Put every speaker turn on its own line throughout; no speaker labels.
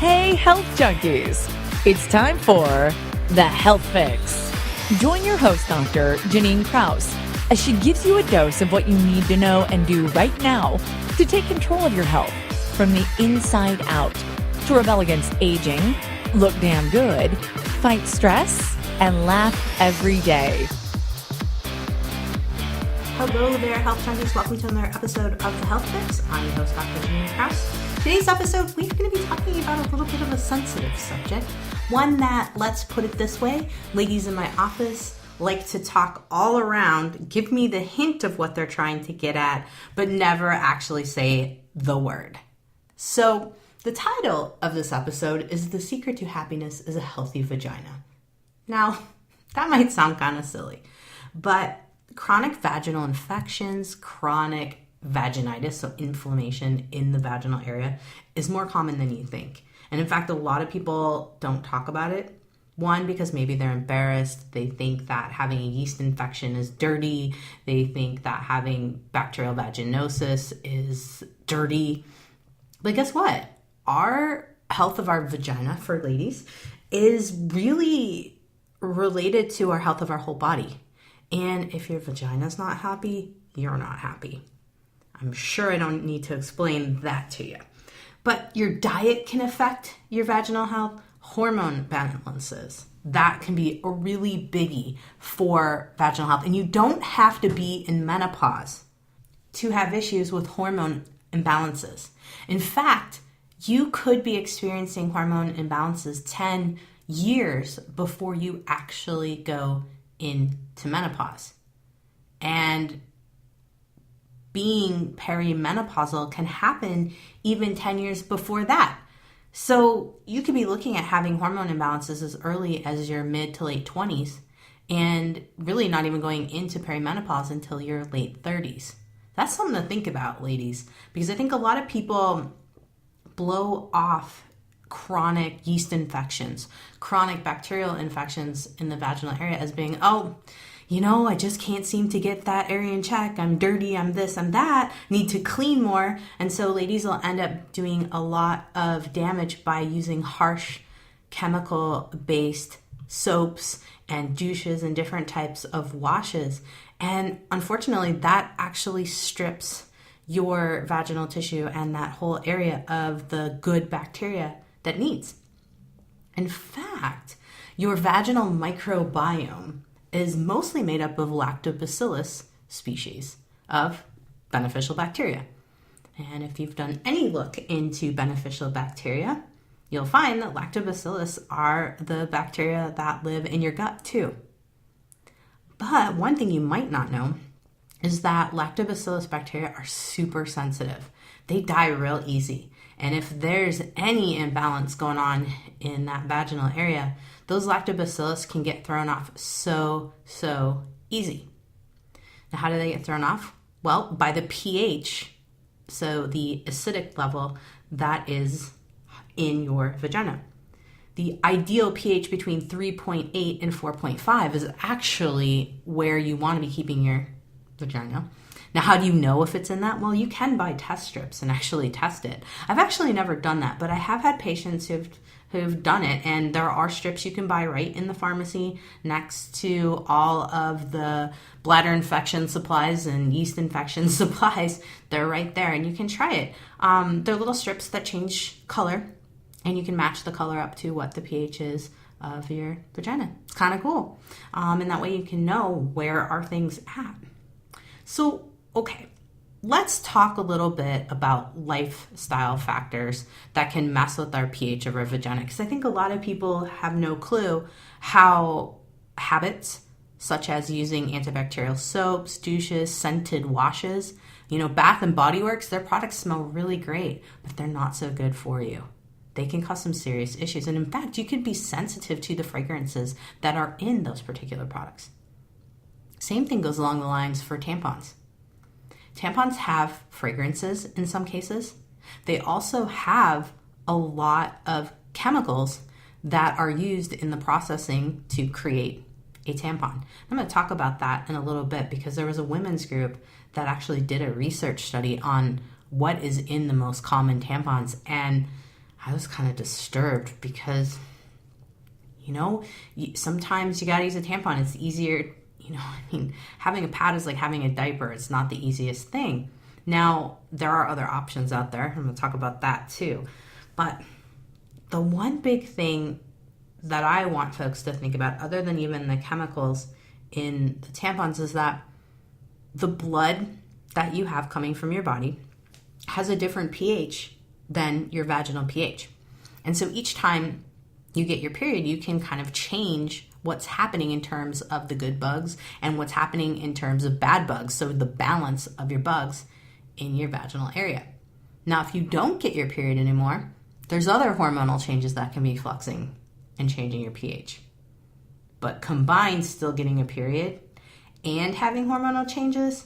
Hey, health junkies! It's time for The Health Fix. Join your host, Dr. Janine Krause, as she gives you a dose of what you need to know and do right now to take control of your health from the inside out, to rebel against aging, look damn good, fight stress, and laugh every day.
Hello there, health junkies. Welcome to another episode of The Health Fix. I'm your host, Dr. Vagina Krause. Today's episode, we're going to be talking about a little bit of a sensitive subject. One that, let's put it this way, ladies in my office like to talk all around, give me the hint of what they're trying to get at, but never actually say the word. So, the title of this episode is The Secret to Happiness is a Healthy Vagina. Now, that might sound kind of silly, but chronic vaginal infections, chronic vaginitis, so inflammation in the vaginal area, is more common than you think. And in fact, a lot of people don't talk about it. One, because maybe they're embarrassed. They think that having a yeast infection is dirty. They think that having bacterial vaginosis is dirty. But guess what? Our health of our vagina for ladies is really related to our health of our whole body. And if your vagina's not happy, you're not happy. I'm sure I don't need to explain that to you. But your diet can affect your vaginal health, hormone imbalances. That can be a really biggie for vaginal health. And you don't have to be in menopause to have issues with hormone imbalances. In fact, you could be experiencing hormone imbalances 10 years before you actually go into menopause. And being perimenopausal can happen even 10 years before that. So you could be looking at having hormone imbalances as early as your mid to late 20s and really not even going into perimenopause until your late 30s. That's something to think about, ladies, because I think a lot of people blow off chronic yeast infections, chronic bacterial infections in the vaginal area as being, I just can't seem to get that area in check. I'm dirty, I'm this, I'm that, need to clean more. And so ladies will end up doing a lot of damage by using harsh chemical-based soaps and douches and different types of washes. And unfortunately, that actually strips your vaginal tissue and that whole area of the good bacteria that needs. In fact, your vaginal microbiome is mostly made up of lactobacillus species of beneficial bacteria. And if you've done any look into beneficial bacteria, you'll find that lactobacillus are the bacteria that live in your gut too. But one thing you might not know is that lactobacillus bacteria are super sensitive. They die real easy. And if there's any imbalance going on in that vaginal area, those lactobacillus can get thrown off so easy. Now, how do they get thrown off? Well, by the pH, so the acidic level that is in your vagina. The ideal pH between 3.8 and 4.5 is actually where you want to be keeping your vagina. Now, how do you know if it's in that? Well, you can buy test strips and actually test it. I've actually never done that, but I have had patients who've done it, and there are strips you can buy right in the pharmacy next to all of the bladder infection supplies and yeast infection supplies. They're right there, and you can try it. They're little strips that change color, and you can match the color up to what the pH is of your vagina. It's kind of cool. And that way you can know where are things at. So, okay, let's talk a little bit about lifestyle factors that can mess with our pH of our vagina, because I think a lot of people have no clue how habits such as using antibacterial soaps, douches, scented washes, Bath and Body Works, their products smell really great, but they're not so good for you. They can cause some serious issues. And in fact, you could be sensitive to the fragrances that are in those particular products. Same thing goes along the lines for tampons. Tampons have fragrances in some cases. They also have a lot of chemicals that are used in the processing to create a tampon. I'm going to talk about that in a little bit because there was a women's group that actually did a research study on what is in the most common tampons. And I was kind of disturbed because, sometimes you got to use a tampon. It's easier, having a pad is like having a diaper. It's not the easiest thing. Now, there are other options out there. I'm going to talk about that too. But the one big thing that I want folks to think about, other than even the chemicals in the tampons, is that the blood that you have coming from your body has a different pH than your vaginal pH. And so each time you get your period, you can kind of change what's happening in terms of the good bugs and what's happening in terms of bad bugs. So the balance of your bugs in your vaginal area. Now, if you don't get your period anymore, there's other hormonal changes that can be fluxing and changing your pH. But combined, still getting a period and having hormonal changes,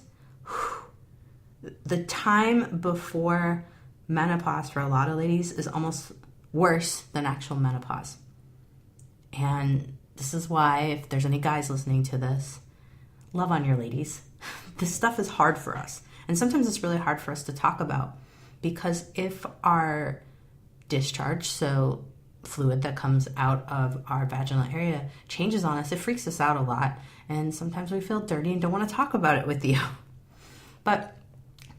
the time before menopause for a lot of ladies is almost worse than actual menopause. And this is why, if there's any guys listening to this, love on your ladies. This stuff is hard for us. And sometimes it's really hard for us to talk about, because if our discharge, so fluid that comes out of our vaginal area, changes on us, it freaks us out a lot. And sometimes we feel dirty and don't want to talk about it with you. But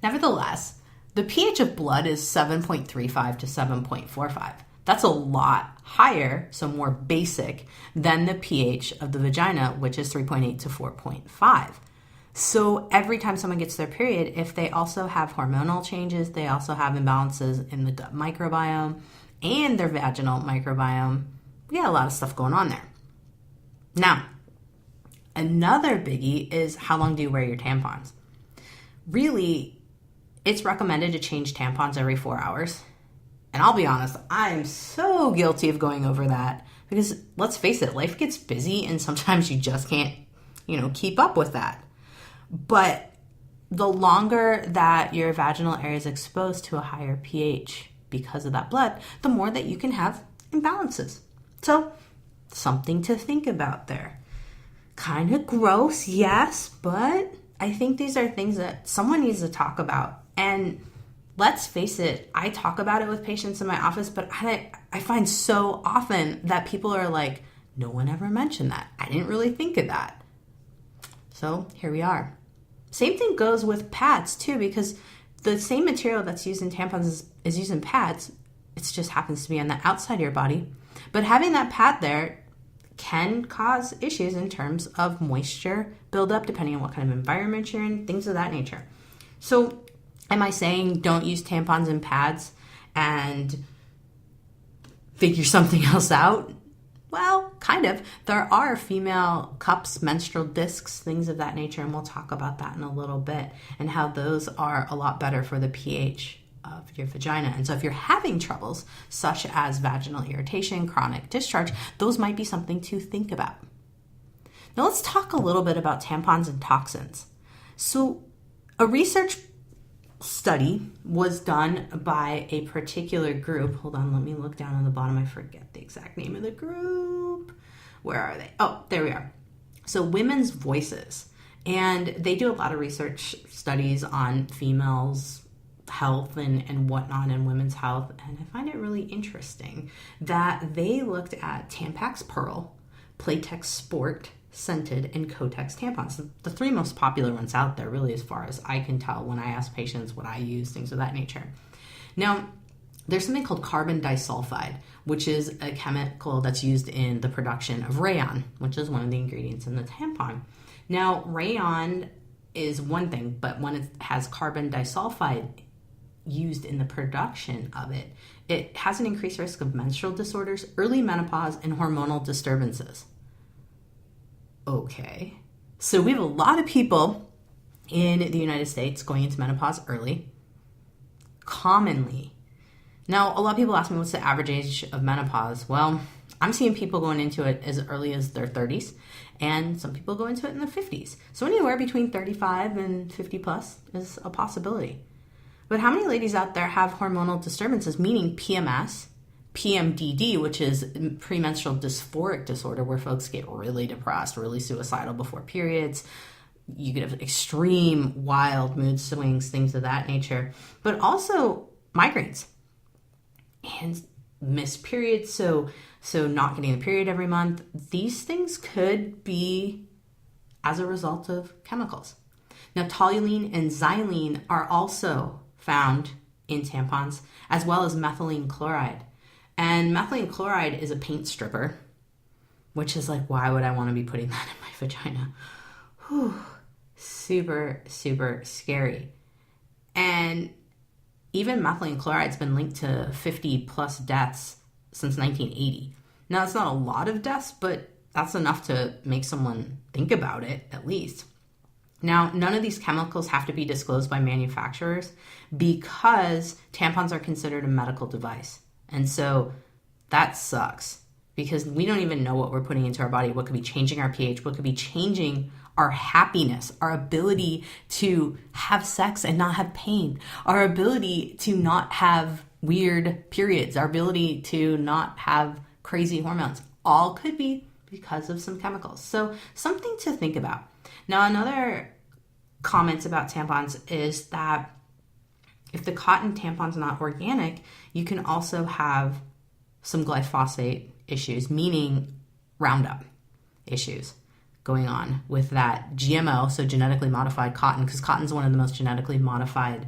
nevertheless, the pH of blood is 7.35 to 7.45. That's a lot higher, so more basic, than the pH of the vagina, which is 3.8 to 4.5. So every time someone gets their period, if they also have hormonal changes, they also have imbalances in the gut microbiome and their vaginal microbiome, we got a lot of stuff going on there. Now, another biggie is, how long do you wear your tampons? Really, it's recommended to change tampons every 4 hours. And I'll be honest, I am so guilty of going over that, because let's face it, life gets busy and sometimes you just can't, keep up with that. But the longer that your vaginal area is exposed to a higher pH because of that blood, the more that you can have imbalances. So, something to think about there. Kind of gross, yes, but I think these are things that someone needs to talk about. And let's face it, I talk about it with patients in my office, but I find so often that people are like, no one ever mentioned that. I didn't really think of that. So here we are. Same thing goes with pads too, because the same material that's used in tampons is used in pads. It just happens to be on the outside of your body. But having that pad there can cause issues in terms of moisture buildup, depending on what kind of environment you're in, things of that nature. So am I saying don't use tampons and pads and figure something else out? Well, kind of. There are female cups, menstrual discs, things of that nature, and we'll talk about that in a little bit, and how those are a lot better for the pH of your vagina. And so if you're having troubles such as vaginal irritation, chronic discharge, those might be something to think about. Now let's talk a little bit about tampons and toxins. So a research study was done by a particular group. Hold on, let me look down on the bottom. I forget the exact name of the group. Where are they? Oh, there we are. So Women's Voices. And they do a lot of research studies on females' health and whatnot, and women's health. And I find it really interesting that they looked at Tampax Pearl, Playtex Sport, scented, and Kotex tampons. The three most popular ones out there, really, as far as I can tell when I ask patients what I use, things of that nature. Now, there's something called carbon disulfide, which is a chemical that's used in the production of rayon, which is one of the ingredients in the tampon. Now, rayon is one thing, but when it has carbon disulfide used in the production of it, it has an increased risk of menstrual disorders, early menopause, and hormonal disturbances. Okay, so we have a lot of people in the United States going into menopause early, commonly. Now, a lot of people ask me, what's the average age of menopause? Well, I'm seeing people going into it as early as their 30s, and some people go into it in their 50s. So anywhere between 35 and 50 plus is a possibility. But how many ladies out there have hormonal disturbances, meaning PMS, PMDD, which is premenstrual dysphoric disorder, where folks get really depressed, really suicidal before periods. You get extreme wild mood swings, things of that nature, but also migraines. And missed periods, so not getting the period every month. These things could be as a result of chemicals. Now, toluene and xylene are also found in tampons, as well as methylene chloride. And methylene chloride is a paint stripper, which is like, why would I want to be putting that in my vagina? Whew. Super, super scary. And even methylene chloride's been linked to 50 plus deaths since 1980. Now, it's not a lot of deaths, but that's enough to make someone think about it, at least. Now, none of these chemicals have to be disclosed by manufacturers because tampons are considered a medical device. And so that sucks because we don't even know what we're putting into our body, what could be changing our pH, what could be changing our happiness, our ability to have sex and not have pain, our ability to not have weird periods, our ability to not have crazy hormones. All could be because of some chemicals. So something to think about. Now, another comment about tampons is that if the cotton tampon's not organic, you can also have some glyphosate issues, meaning Roundup issues going on with that GMO, so genetically modified cotton, because cotton's one of the most genetically modified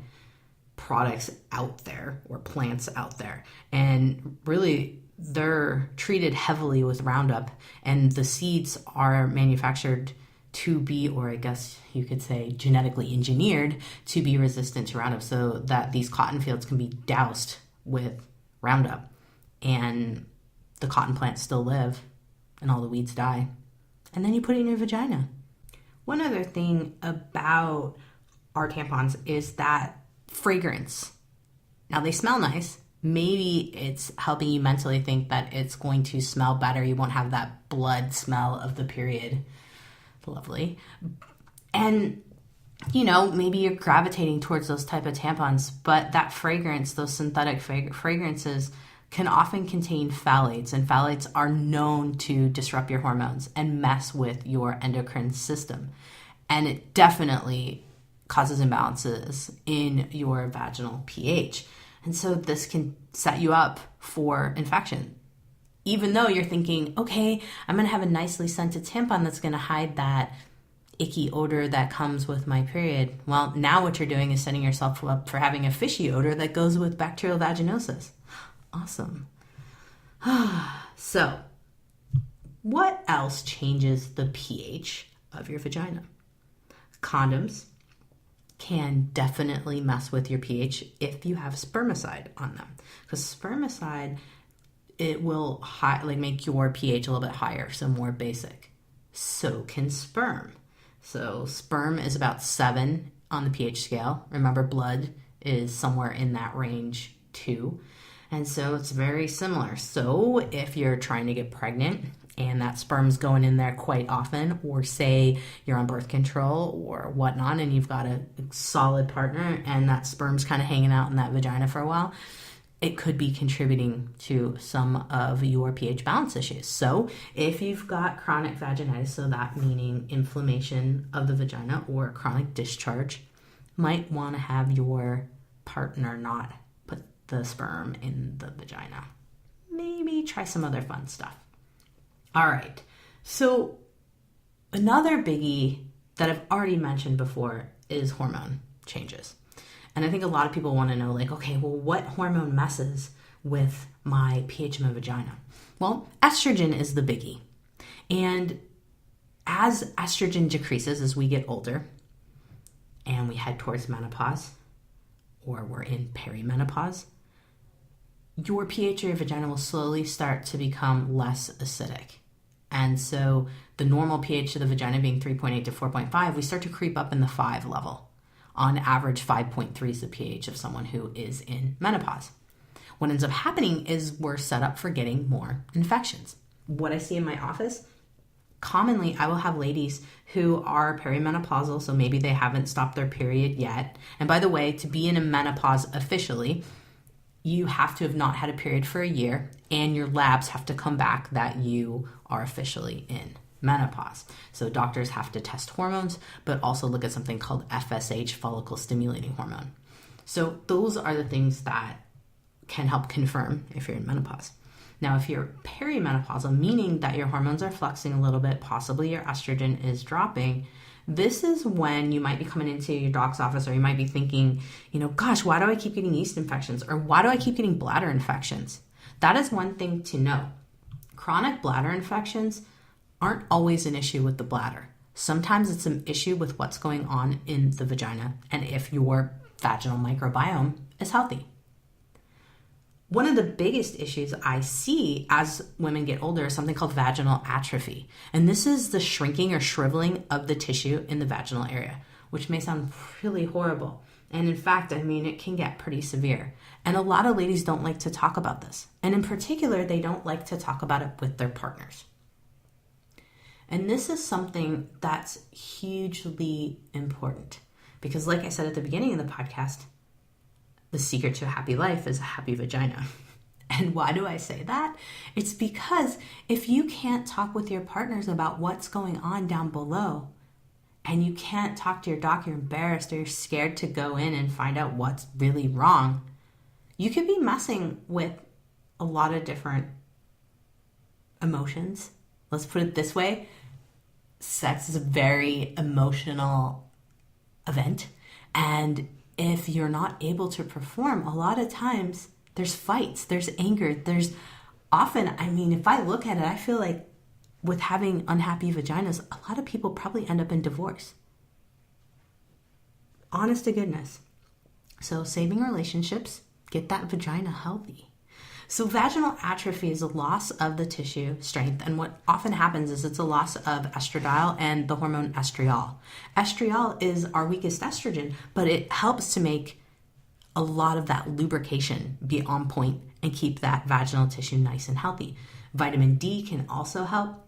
products out there, or plants out there. And really, they're treated heavily with Roundup, and the seeds are manufactured to be, or I guess you could say genetically engineered to be resistant to Roundup, so that these cotton fields can be doused with Roundup and the cotton plants still live and all the weeds die. And then you put it in your vagina. One other thing about our tampons is that fragrance. Now, they smell nice. Maybe it's helping you mentally think that it's going to smell better. You won't have that blood smell of the period. Lovely. And, you know, maybe you're gravitating towards those type of tampons, but that fragrance, those synthetic fragrances can often contain phthalates, and phthalates are known to disrupt your hormones and mess with your endocrine system. And it definitely causes imbalances in your vaginal pH. And so this can set you up for infection. Even though you're thinking, okay, I'm going to have a nicely scented tampon that's going to hide that icky odor that comes with my period. Well, now what you're doing is setting yourself up for having a fishy odor that goes with bacterial vaginosis. Awesome. So, what else changes the pH of your vagina? Condoms can definitely mess with your pH if you have spermicide on them. Because spermicide, it will make your pH a little bit higher, so more basic. So can sperm. So sperm is about 7 on the pH scale. Remember, blood is somewhere in that range too. And so it's very similar. So if you're trying to get pregnant and that sperm's going in there quite often, or say you're on birth control or whatnot and you've got a solid partner and that sperm's kind of hanging out in that vagina for a while, it could be contributing to some of your pH balance issues. So if you've got chronic vaginitis, so that meaning inflammation of the vagina or chronic discharge, might want to have your partner not put the sperm in the vagina. Maybe try some other fun stuff. All right. So another biggie that I've already mentioned before is hormone changes. And I think a lot of people want to know, like, okay, well, what hormone messes with my pH in my vagina? Well, estrogen is the biggie. And as estrogen decreases as we get older and we head towards menopause, or we're in perimenopause, your pH of your vagina will slowly start to become less acidic. And so the normal pH of the vagina being 3.8 to 4.5, we start to creep up in the 5 level. On average, 5.3 is the pH of someone who is in menopause. What ends up happening is we're set up for getting more infections. What I see in my office, commonly I will have ladies who are perimenopausal, so maybe they haven't stopped their period yet. And by the way, to be in a menopause officially, you have to have not had a period for a year, and your labs have to come back that you are officially in menopause. So doctors have to test hormones, but also look at something called FSH, follicle stimulating hormone. So those are the things that can help confirm if you're in menopause. Now, if you're perimenopausal, meaning that your hormones are fluxing a little bit, possibly your estrogen is dropping, this is when you might be coming into your doc's office, or you might be thinking, gosh, why do I keep getting yeast infections? Or why do I keep getting bladder infections? That is one thing to know. Chronic bladder infections aren't always an issue with the bladder. Sometimes it's an issue with what's going on in the vagina and if your vaginal microbiome is healthy. One of the biggest issues I see as women get older is something called vaginal atrophy. And this is the shrinking or shriveling of the tissue in the vaginal area, which may sound really horrible. And in fact, it can get pretty severe. And a lot of ladies don't like to talk about this. And in particular, they don't like to talk about it with their partners. And this is something that's hugely important because, like I said at the beginning of the podcast, the secret to a happy life is a happy vagina. And why do I say that? It's because if you can't talk with your partners about what's going on down below, and you can't talk to your doc, you're embarrassed or you're scared to go in and find out what's really wrong, you could be messing with a lot of different emotions. Let's put it this way. Sex is a very emotional event. And if you're not able to perform, a lot of times there's fights, there's anger, there's often, if I look at it, I feel like with having unhappy vaginas, a lot of people probably end up in divorce. Honest to goodness. So saving relationships, get that vagina healthy. So vaginal atrophy is a loss of the tissue strength, and what often happens is it's a loss of estradiol and the hormone estriol. Estriol is our weakest estrogen, but it helps to make a lot of that lubrication be on point and keep that vaginal tissue nice and healthy. Vitamin D can also help,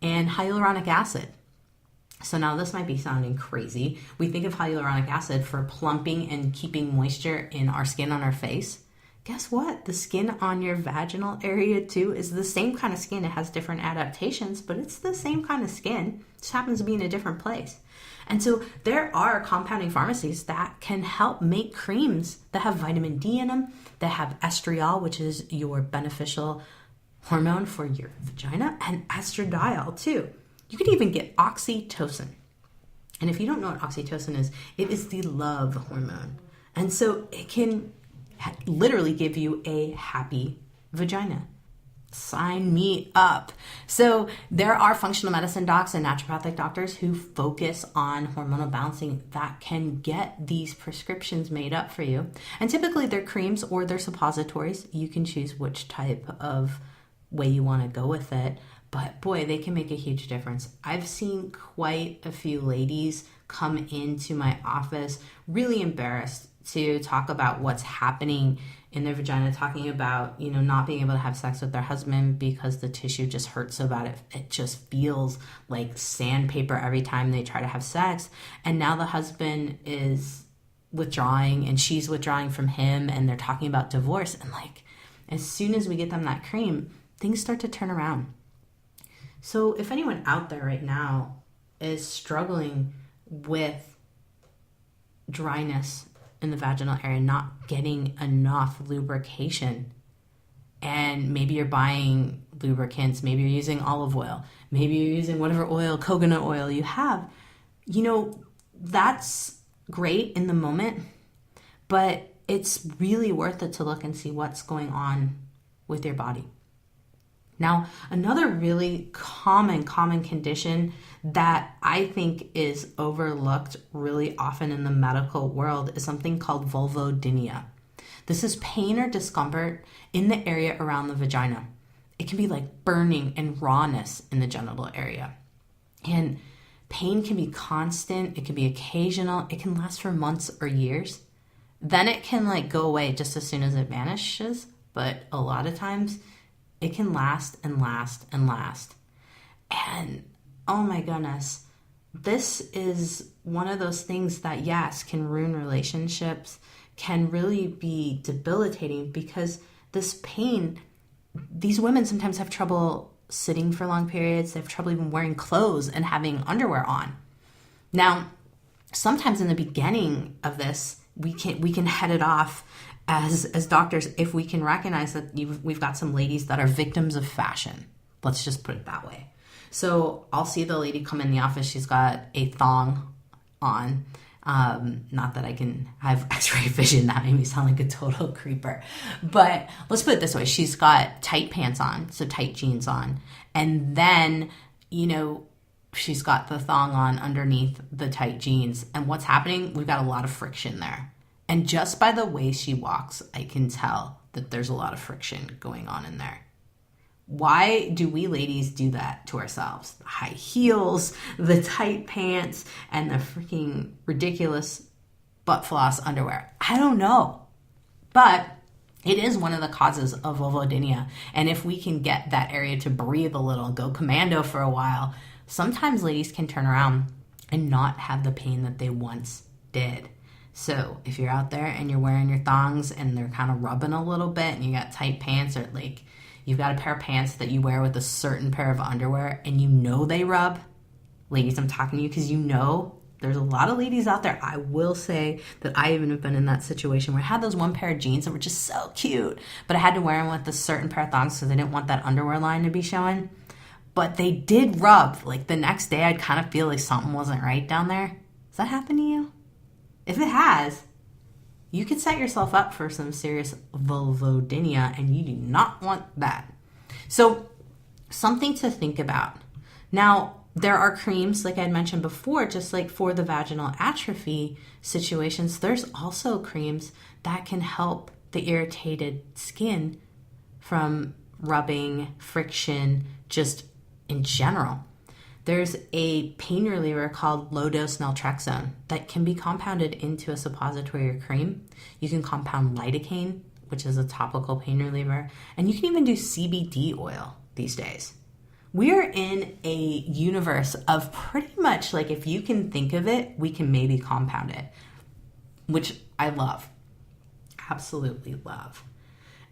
and hyaluronic acid. So now this might be sounding crazy. We think of hyaluronic acid for plumping and keeping moisture in our skin on our face. Guess what? The skin on your vaginal area too is the same kind of skin. It has different adaptations, but it's the same kind of skin. It just happens to be in a different place. And so there are compounding pharmacies that can help make creams that have vitamin D in them, that have estriol, which is your beneficial hormone for your vagina, and estradiol too. You could even get oxytocin. And if you don't know what oxytocin is, it is the love hormone. And so it can literally give you a happy vagina. Sign me up. So there are functional medicine docs and naturopathic doctors who focus on hormonal balancing that can get these prescriptions made up for you. And typically they're creams or they're suppositories. You can choose which type of way you want to go with it. But boy, they can make a huge difference. I've seen quite a few ladies come into my office really embarrassed to talk about what's happening in their vagina, talking about, not being able to have sex with their husband because the tissue just hurts so bad. It just feels like sandpaper every time they try to have sex. And now the husband is withdrawing and she's withdrawing from him, and they're talking about divorce. And as soon as we get them that cream, things start to turn around. So if anyone out there right now is struggling with dryness in the vaginal area, not getting enough lubrication, and maybe you're buying lubricants, maybe you're using olive oil, maybe you're using whatever oil, coconut oil you have, that's great in the moment, but it's really worth it to look and see what's going on with your body. Now, another really common condition that I think is overlooked really often in the medical world is something called vulvodynia. This is pain or discomfort in the area around the vagina. It can be like burning and rawness in the genital area. And pain can be constant, it can be occasional, it can last for months or years. Then it can go away just as soon as it vanishes, but a lot of times it can last and last and last. And oh my goodness, this is one of those things that, yes, can ruin relationships, can really be debilitating, because this pain, these women sometimes have trouble sitting for long periods. They have trouble even wearing clothes and having underwear on. Now, sometimes in the beginning of this, we can head it off as doctors, if we can recognize that we've got some ladies that are victims of fashion. Let's just put it that way. So I'll see the lady come in the office. She's got a thong on. Not that I can have x-ray vision. That made me sound like a total creeper. But let's put it this way. She's got tight pants on, so tight jeans on. And then, she's got the thong on underneath the tight jeans. And what's happening? We've got a lot of friction there. And just by the way she walks, I can tell that there's a lot of friction going on in there. Why do we ladies do that to ourselves? The high heels, the tight pants, and the freaking ridiculous butt floss underwear. I don't know. But it is one of the causes of vulvodynia. And if we can get that area to breathe a little, go commando for a while, sometimes ladies can turn around and not have the pain that they once did. So if you're out there and you're wearing your thongs and they're kind of rubbing a little bit and you got tight pants, or like you've got a pair of pants that you wear with a certain pair of underwear and they rub, ladies, I'm talking to you because there's a lot of ladies out there. I will say that I even have been in that situation where I had those one pair of jeans that were just so cute, but I had to wear them with a certain pair of thongs because I didn't want that underwear line to be showing. But they did rub. Like the next day I'd kind of feel like something wasn't right down there. Does that happen to you? If it has, you could set yourself up for some serious vulvodynia, and you do not want that. So something to think about. Now, there are creams, like I mentioned before, just like for the vaginal atrophy situations, there's also creams that can help the irritated skin from rubbing, friction, just in general. There's a pain reliever called low-dose naltrexone that can be compounded into a suppository or cream. You can compound lidocaine, which is a topical pain reliever, and you can even do CBD oil these days. We are in a universe of pretty much, like, if you can think of it, we can maybe compound it, which I love, absolutely love.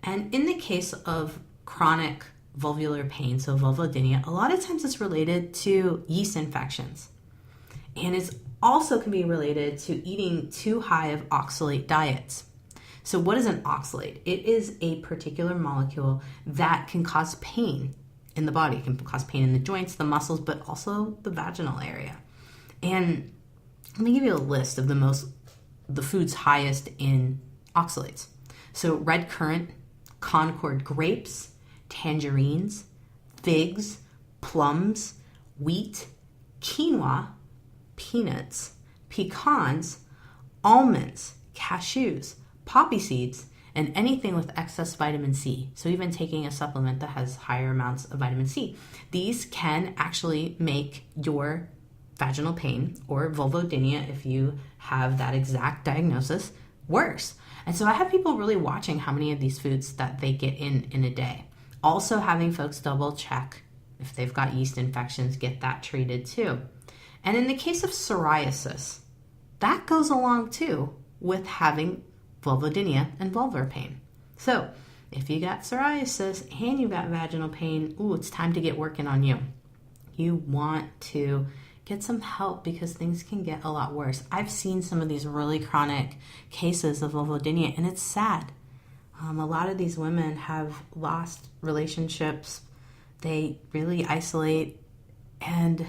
And in the case of chronic vulvular pain, so vulvodynia, a lot of times it's related to yeast infections. And it's also can be related to eating too high of oxalate diets. So what is an oxalate? It is a particular molecule that can cause pain in the body. It can cause pain in the joints, the muscles, but also the vaginal area. And let me give you a list of the foods highest in oxalates. So red currant, Concord grapes, tangerines, figs, plums, wheat, quinoa, peanuts, pecans, almonds, cashews, poppy seeds, and anything with excess vitamin C. So even taking a supplement that has higher amounts of vitamin C. These can actually make your vaginal pain or vulvodynia, if you have that exact diagnosis, worse. And so I have people really watching how many of these foods that they get in a day. Also having folks double check if they've got yeast infections, get that treated too. And in the case of psoriasis, that goes along too with having vulvodynia and vulvar pain. So if you got psoriasis and you got vaginal pain, it's time to get working on you. You want to get some help because things can get a lot worse. I've seen some of these really chronic cases of vulvodynia, and it's sad. A lot of these women have lost relationships. They really isolate and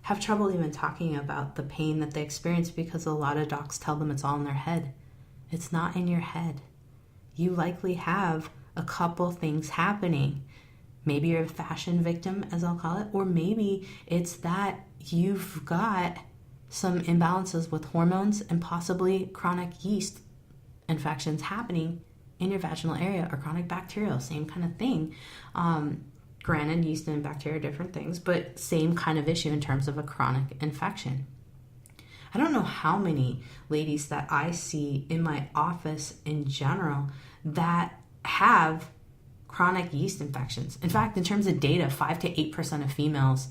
have trouble even talking about the pain that they experience because a lot of docs tell them it's all in their head. It's not in your head. You likely have a couple things happening. Maybe you're a fashion victim, as I'll call it, or maybe it's that you've got some imbalances with hormones and possibly chronic yeast infections happening in your vaginal area, or chronic bacterial, same kind of thing. Granted, yeast and bacteria are different things, but same kind of issue in terms of a chronic infection. I don't know how many ladies that I see in my office in general that have chronic yeast infections. In fact, in terms of data, 5 to 8% of females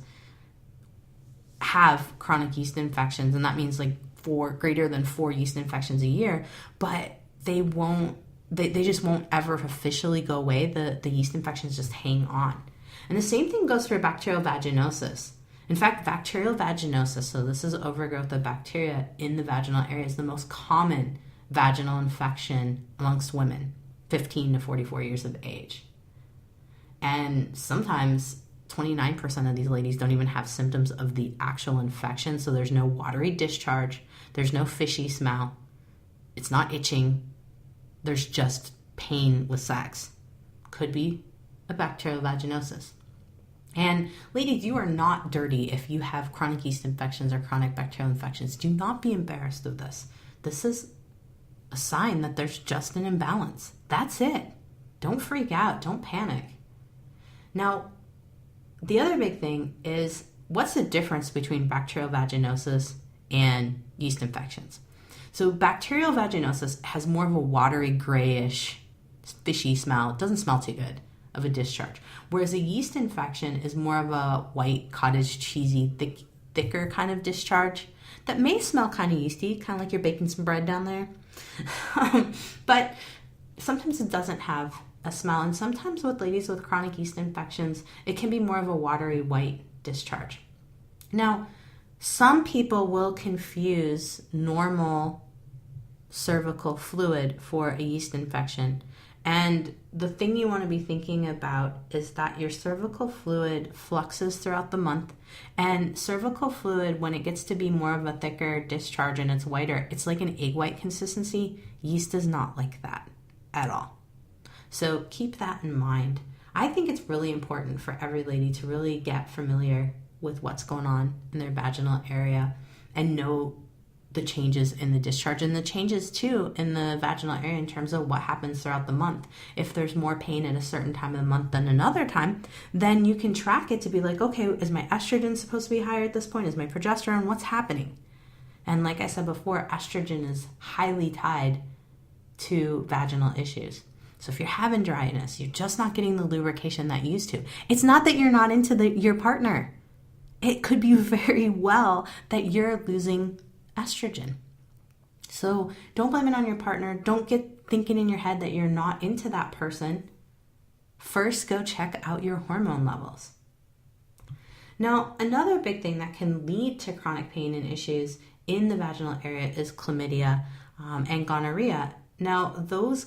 have chronic yeast infections, and that means like greater than 4 yeast infections a year, but they just won't ever officially go away. The yeast infections just hang on. And the same thing goes for bacterial vaginosis. In fact, bacterial vaginosis, so this is overgrowth of bacteria in the vaginal area, is the most common vaginal infection amongst women 15 to 44 years of age. And sometimes 29% of these ladies don't even have symptoms of the actual infection. So there's no watery discharge. There's no fishy smell. It's not itching. There's just pain with sex. Could be a bacterial vaginosis. And ladies, you are not dirty if you have chronic yeast infections or chronic bacterial infections. Do not be embarrassed of this. This is a sign that there's just an imbalance. That's it. Don't freak out. Don't panic. Now, the other big thing is, what's the difference between bacterial vaginosis and yeast infections? So bacterial vaginosis has more of a watery, grayish, fishy smell. It doesn't smell too good of a discharge. Whereas a yeast infection is more of a white, cottage, cheesy, thicker kind of discharge that may smell kind of yeasty, kind of like you're baking some bread down there. But sometimes it doesn't have a smell. And sometimes with ladies with chronic yeast infections, it can be more of a watery, white discharge. Now, some people will confuse normal cervical fluid for a yeast infection. And the thing you want to be thinking about is that your cervical fluid fluxes throughout the month. And cervical fluid, when it gets to be more of a thicker discharge and it's whiter, it's like an egg white consistency. Yeast is not like that at all. So keep that in mind. I think it's really important for every lady to really get familiar with what's going on in their vaginal area and know the changes in the discharge and the changes too in the vaginal area in terms of what happens throughout the month. If there's more pain at a certain time of the month than another time, then you can track it to be like, okay, is my estrogen supposed to be higher at this point? Is my progesterone? What's happening? And like I said before, estrogen is highly tied to vaginal issues. So if you're having dryness, you're just not getting the lubrication that you used to. It's not that you're not into your partner. It could be very well that you're losing estrogen. So don't blame it on your partner. Don't get thinking in your head that you're not into that person. First, go check out your hormone levels. Now, another big thing that can lead to chronic pain and issues in the vaginal area is chlamydia and gonorrhea. Now, those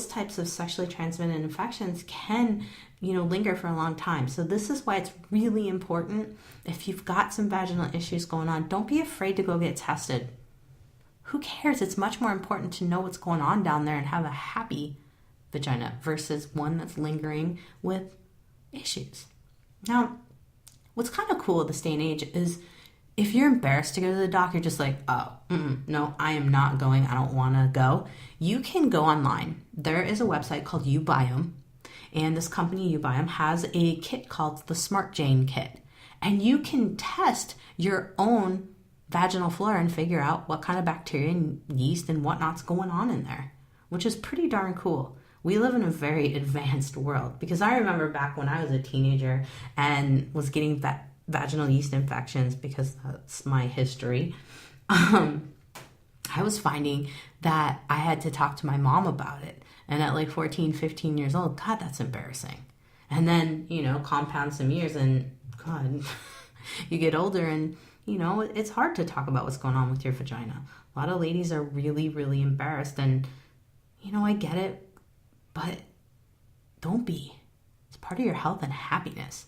types of sexually transmitted infections can, linger for a long time. So this is why it's really important. If you've got some vaginal issues going on, don't be afraid to go get tested. Who cares? It's much more important to know what's going on down there and have a happy vagina versus one that's lingering with issues. Now, what's kind of cool this day and age is if you're embarrassed to go to the doc, you're just like, no, I am not going. I don't want to go. You can go online. There is a website called Ubiome, and this company Ubiome has a kit called the Smart Jane Kit. And you can test your own vaginal flora and figure out what kind of bacteria and yeast and whatnot's going on in there, which is pretty darn cool. We live in a very advanced world because I remember back when I was a teenager and was getting vaginal yeast infections because that's my history. I was finding that I had to talk to my mom about it. And at like 14, 15 years old, God, that's embarrassing. And then, compound some years and God, you get older and, it's hard to talk about what's going on with your vagina. A lot of ladies are really, really embarrassed and, I get it, but don't be. It's part of your health and happiness.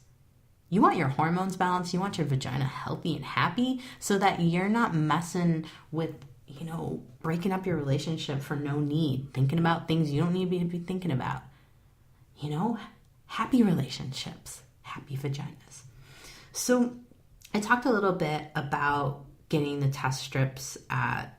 You want your hormones balanced. You want your vagina healthy and happy so that you're not messing with, breaking up your relationship for no need, thinking about things you don't need to be thinking about. Happy relationships, happy vaginas. So I talked a little bit about getting the test strips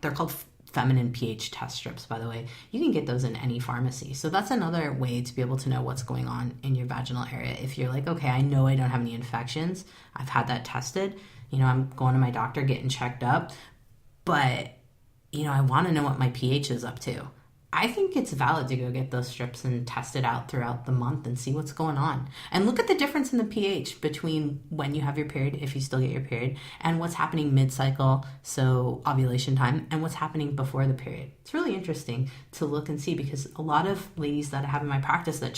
they're called feminine pH test strips, by the way. You can get those in any pharmacy. So that's another way to be able to know what's going on in your vaginal area. If you're like, okay, I know I don't have any infections. I've had that tested. I'm going to my doctor, getting checked up. But, I want to know what my pH is up to. I think it's valid to go get those strips and test it out throughout the month and see what's going on. And look at the difference in the pH between when you have your period, if you still get your period, and what's happening mid-cycle, so ovulation time, and what's happening before the period. It's really interesting to look and see because a lot of ladies that I have in my practice that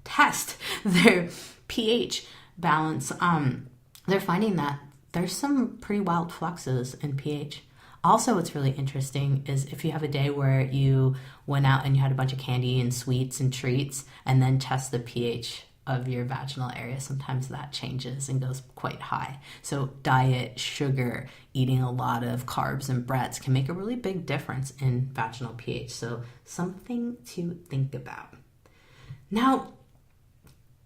test their pH balance, they're finding that there's some pretty wild fluxes in pH. Also, what's really interesting is if you have a day where you went out and you had a bunch of candy and sweets and treats and then test the pH of your vaginal area, sometimes that changes and goes quite high. So diet, sugar, eating a lot of carbs and breads can make a really big difference in vaginal pH. So something to think about. Now,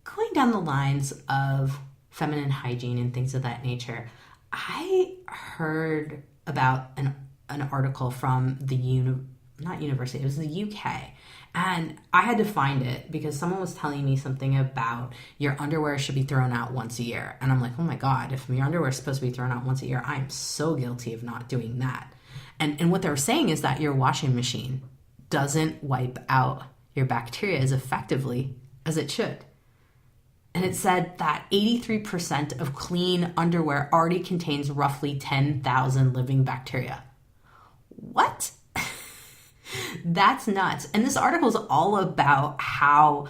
going down the lines of feminine hygiene and things of that nature, I heard about an article from not university, it was the UK. And I had to find it because someone was telling me something about your underwear should be thrown out once a year. And I'm like, oh my God, if your underwear is supposed to be thrown out once a year, I'm so guilty of not doing that. And what they were saying is that your washing machine doesn't wipe out your bacteria as effectively as it should. And it said that 83% of clean underwear already contains roughly 10,000 living bacteria. What? That's nuts. And this article is all about how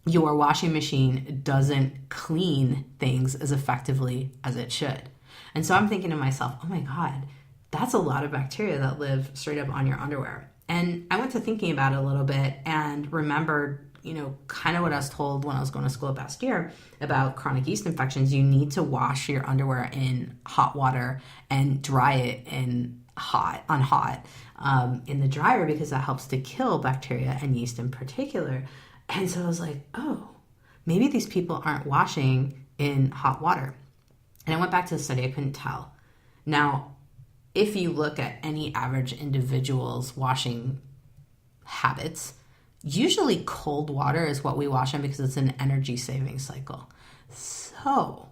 your washing machine doesn't clean things as effectively as it should. And so I'm thinking to myself, oh my God, that's a lot of bacteria that live straight up on your underwear. And I went to thinking about it a little bit and remembered, kind of what I was told when I was going to school last year about chronic yeast infections. You need to wash your underwear in hot water and dry it on hot in the dryer because that helps to kill bacteria and yeast in particular. And so I was like, oh, maybe these people aren't washing in hot water. And I went back to the study, I couldn't tell. Now, if you look at any average individual's washing habits, usually cold water is what we wash in because it's an energy saving cycle. So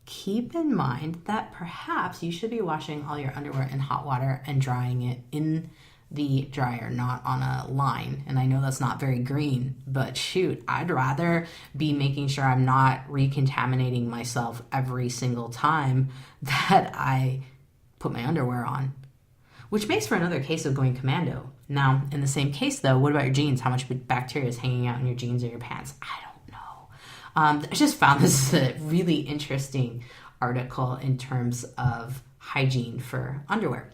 keep in mind that perhaps you should be washing all your underwear in hot water and drying it in the dryer, not on a line. And I know that's not very green, but shoot, I'd rather be making sure I'm not recontaminating myself every single time that I put my underwear on. Which makes for another case of going commando. Now, in the same case though, what about your jeans? How much bacteria is hanging out in your jeans or your pants? I don't know. I just found this a really interesting article in terms of hygiene for underwear.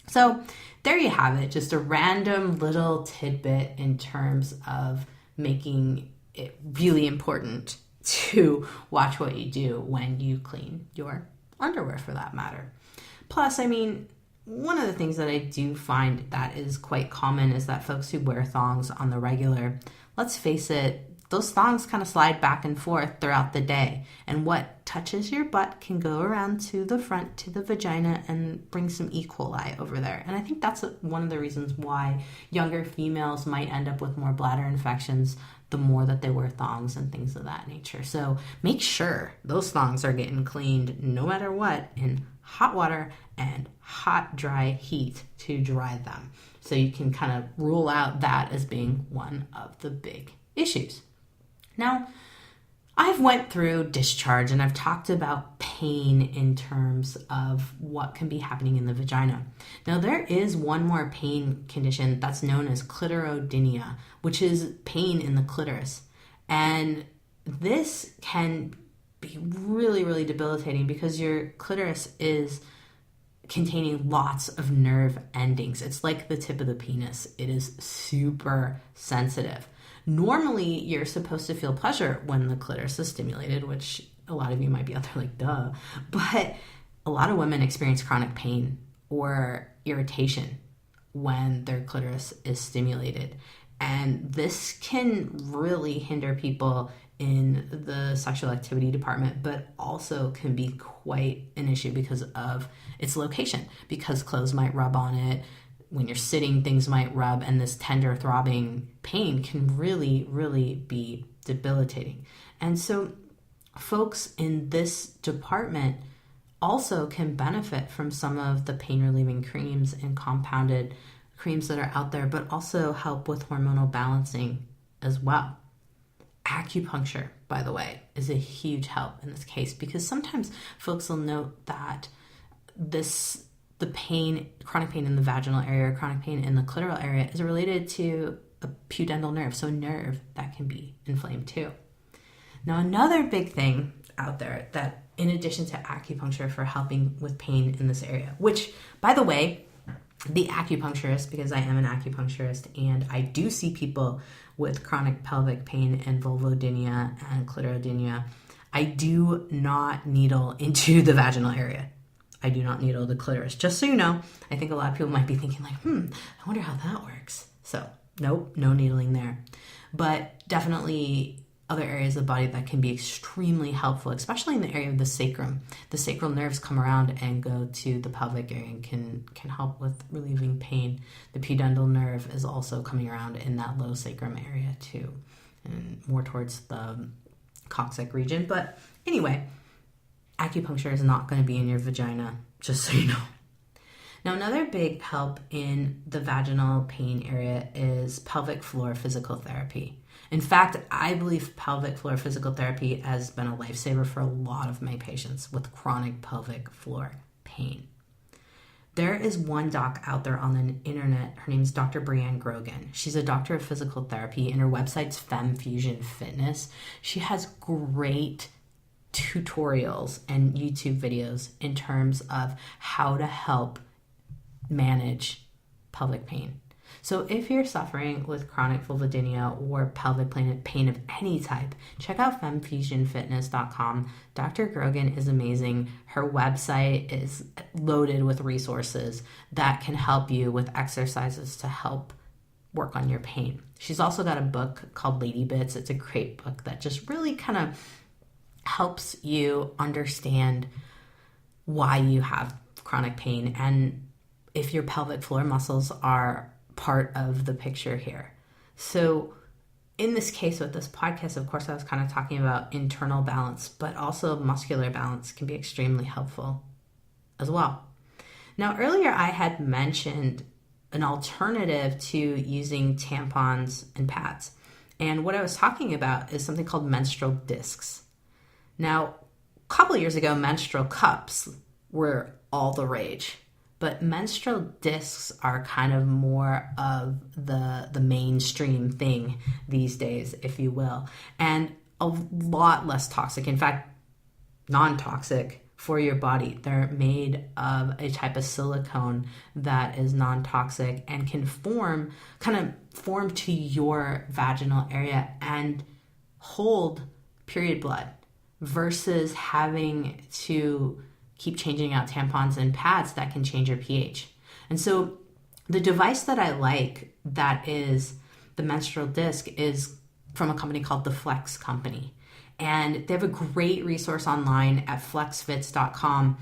So there you have it, just a random little tidbit in terms of making it really important to watch what you do when you clean your underwear for that matter. Plus, one of the things that I do find that is quite common is that folks who wear thongs on the regular, let's face it, those thongs kind of slide back and forth throughout the day. And what touches your butt can go around to the front, to the vagina, and bring some E. coli over there. And I think that's one of the reasons why younger females might end up with more bladder infections the more that they wear thongs and things of that nature. So make sure those thongs are getting cleaned no matter what in hot water and hot, dry heat to dry them. So you can kind of rule out that as being one of the big issues. Now, I've went through discharge and I've talked about pain in terms of what can be happening in the vagina. Now, there is one more pain condition that's known as clitoridynia, which is pain in the clitoris. And this can be really, really debilitating because your clitoris is containing lots of nerve endings. It's like the tip of the penis. It is super sensitive. Normally, you're supposed to feel pleasure when the clitoris is stimulated, which a lot of you might be out there like, duh. But a lot of women experience chronic pain or irritation when their clitoris is stimulated. And this can really hinder people in the sexual activity department, but also can be quite an issue because of its location, because clothes might rub on it. When you're sitting, things might rub, and this tender throbbing pain can really, really be debilitating. And so folks in this department also can benefit from some of the pain relieving creams and compounded creams that are out there, but also help with hormonal balancing as well. Acupuncture, by the way, is a huge help in this case because sometimes folks will note that the pain, chronic pain in the vaginal area or chronic pain in the clitoral area is related to a pudendal nerve, so a nerve that can be inflamed too. Now, another big thing out there that in addition to acupuncture for helping with pain in this area, which, by the way, the acupuncturist, because I am an acupuncturist and I do see people with chronic pelvic pain and vulvodynia and clitoridynia, I do not needle into the vaginal area. I do not needle the clitoris. Just so you know, I think a lot of people might be thinking like, I wonder how that works. So nope, no needling there. But definitely other areas of the body that can be extremely helpful, especially in the area of the sacrum. The sacral nerves come around and go to the pelvic area and can help with relieving pain. The pudendal nerve is also coming around in that low sacrum area too, and more towards the coccyx region. But anyway, acupuncture is not going to be in your vagina, just so you know. Now, another big help in the vaginal pain area is pelvic floor physical therapy. In fact, I believe pelvic floor physical therapy has been a lifesaver for a lot of my patients with chronic pelvic floor pain. There is one doc out there on the internet. Her name is Dr. Brianne Grogan. She's a doctor of physical therapy, and her website's Femme Fusion Fitness. She has great tutorials and YouTube videos in terms of how to help manage pelvic pain. So if you're suffering with chronic vulvodynia or pelvic pain of any type, check out femmefusionfitness.com. Dr. Grogan is amazing. Her website is loaded with resources that can help you with exercises to help work on your pain. She's also got a book called Lady Bits. It's a great book that just really kind of helps you understand why you have chronic pain and if your pelvic floor muscles are part of the picture here. So in this case with this podcast, of course, I was kind of talking about internal balance, but also muscular balance can be extremely helpful as well. Now, earlier I had mentioned an alternative to using tampons and pads. And what I was talking about is something called menstrual discs. Now, a couple of years ago, menstrual cups were all the rage. But menstrual discs are kind of more of the mainstream thing these days, if you will, and a lot less toxic. In fact, non-toxic for your body. They're made of a type of silicone that is non-toxic and can form to your vaginal area and hold period blood versus having to keep changing out tampons and pads that can change your pH. And so the device that I like that is the menstrual disc is from a company called the Flex Company. And they have a great resource online at flexfits.com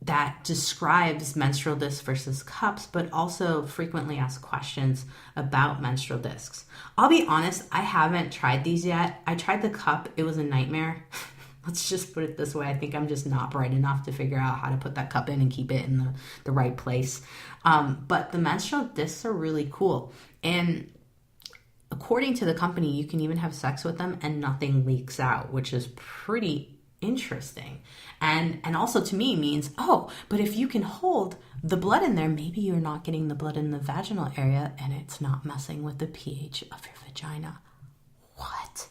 that describes menstrual discs versus cups, but also frequently asked questions about menstrual discs. I'll be honest, I haven't tried these yet. I tried the cup. It was a nightmare. Let's just put it this way. I think I'm just not bright enough to figure out how to put that cup in and keep it in the right place. But the menstrual discs are really cool. And according to the company, you can even have sex with them and nothing leaks out, which is pretty interesting. And also to me means, but if you can hold the blood in there, maybe you're not getting the blood in the vaginal area and it's not messing with the pH of your vagina. What?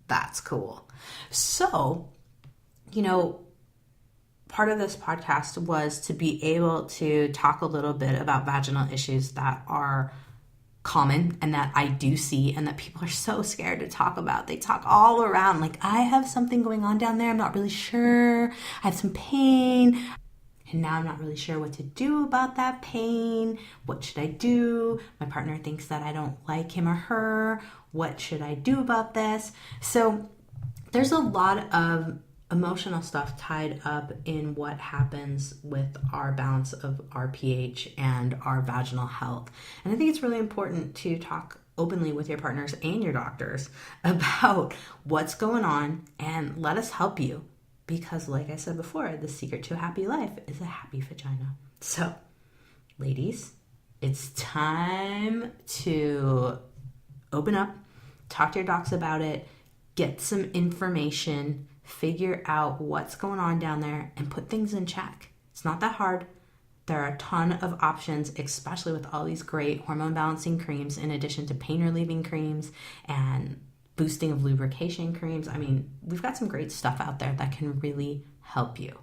That's cool. So, part of this podcast was to be able to talk a little bit about vaginal issues that are common and that I do see and that people are so scared to talk about. They talk all around like, I have something going on down there. I'm not really sure. I have some pain. And now I'm not really sure what to do about that pain. What should I do? My partner thinks that I don't like him or her. What should I do about this? So there's a lot of emotional stuff tied up in what happens with our balance of our pH and our vaginal health. And I think it's really important to talk openly with your partners and your doctors about what's going on and let us help you. Because like I said before, the secret to a happy life is a happy vagina. So, ladies, it's time to open up, talk to your docs about it, get some information, figure out what's going on down there, and put things in check. It's not that hard. There are a ton of options, especially with all these great hormone balancing creams, in addition to pain relieving creams and boosting of lubrication creams. I mean, we've got some great stuff out there that can really help you.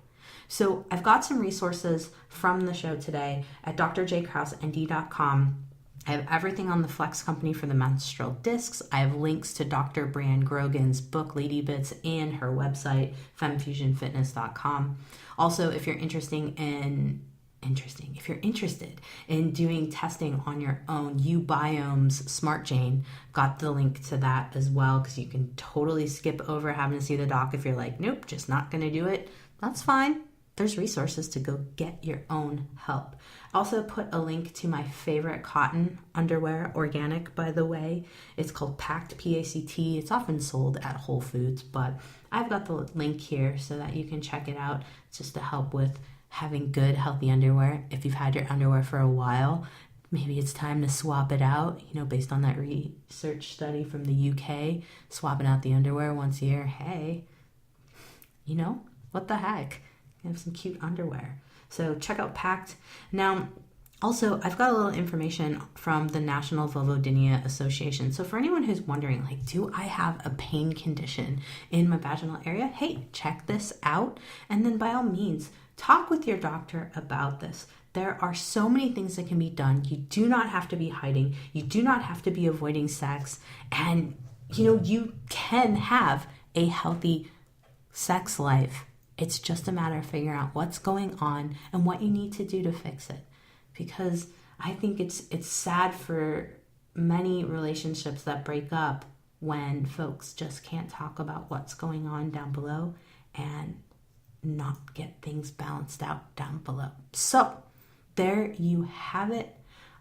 So I've got some resources from the show today at drjkrausend.com. I have everything on the Flex Company for the menstrual discs. I have links to Dr. Brian Grogan's book, Lady Bits, and her website, femfusionfitness.com. Also, if you're interested in doing testing on your own, Ubiome's Smart Jane, got the link to that as well, because you can totally skip over having to see the doc if you're like, nope, just not going to do it. That's fine. There's resources to go get your own help. I also put a link to my favorite cotton underwear, organic, by the way. It's called Pact, P-A-C-T. It's often sold at Whole Foods, but I've got the link here so that you can check it out, just to help with having good, healthy underwear. If you've had your underwear for a while, maybe it's time to swap it out, based on that research study from the UK, swapping out the underwear once a year. Hey, what the heck? You have some cute underwear. So check out Pact. Now, also, I've got a little information from the National Vulvodynia Association. So for anyone who's wondering, do I have a pain condition in my vaginal area? Hey, check this out. And then by all means, talk with your doctor about this. There are so many things that can be done. You do not have to be hiding. You do not have to be avoiding sex. And, you can have a healthy sex life. It's just a matter of figuring out what's going on and what you need to do to fix it. Because I think it's sad for many relationships that break up when folks just can't talk about what's going on down below and not get things balanced out down below. So there you have it.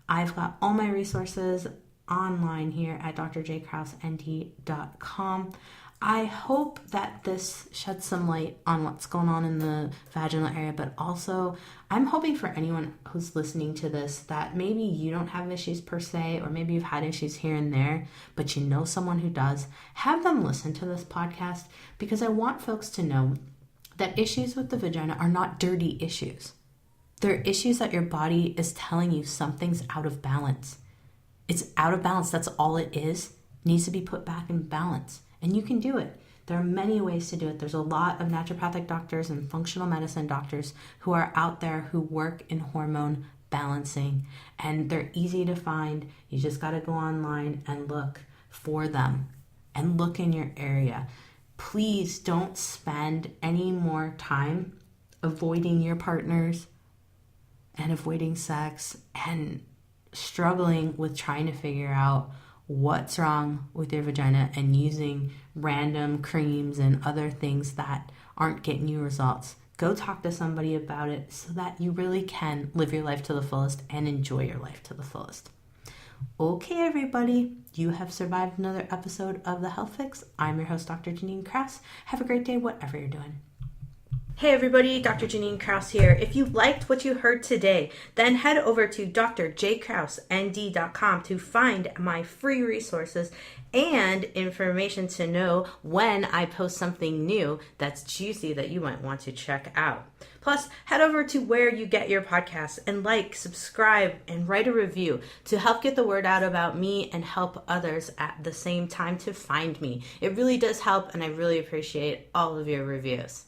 I've got all my resources online here at drjkrausend.com. I hope that this sheds some light on what's going on in the vaginal area, but also I'm hoping for anyone who's listening to this that maybe you don't have issues per se, or maybe you've had issues here and there, but you know someone who does. Have them listen to this podcast, because I want folks to know that issues with the vagina are not dirty issues. They're issues that your body is telling you something's out of balance. It's out of balance. That's all it is. It needs to be put back in balance. And you can do it. There are many ways to do it. There's a lot of naturopathic doctors and functional medicine doctors who are out there who work in hormone balancing, and they're easy to find. You just got to go online and look for them and look in your area. Please don't spend any more time avoiding your partners and avoiding sex and struggling with trying to figure out what's wrong with your vagina and using random creams and other things that aren't getting you results. Go talk to somebody about it so that you really can live your life to the fullest and enjoy your life to the fullest. Okay, everybody, you have survived another episode of The Health Fix. I'm your host, Dr. Janine Krause. Have a great day, whatever you're doing. Hey everybody, Dr. Janine Krause here. If you liked what you heard today, then head over to drjkrausend.com to find my free resources and information to know when I post something new that's juicy that you might want to check out. Plus, head over to where you get your podcasts and subscribe, and write a review to help get the word out about me and help others at the same time to find me. It really does help, and I really appreciate all of your reviews.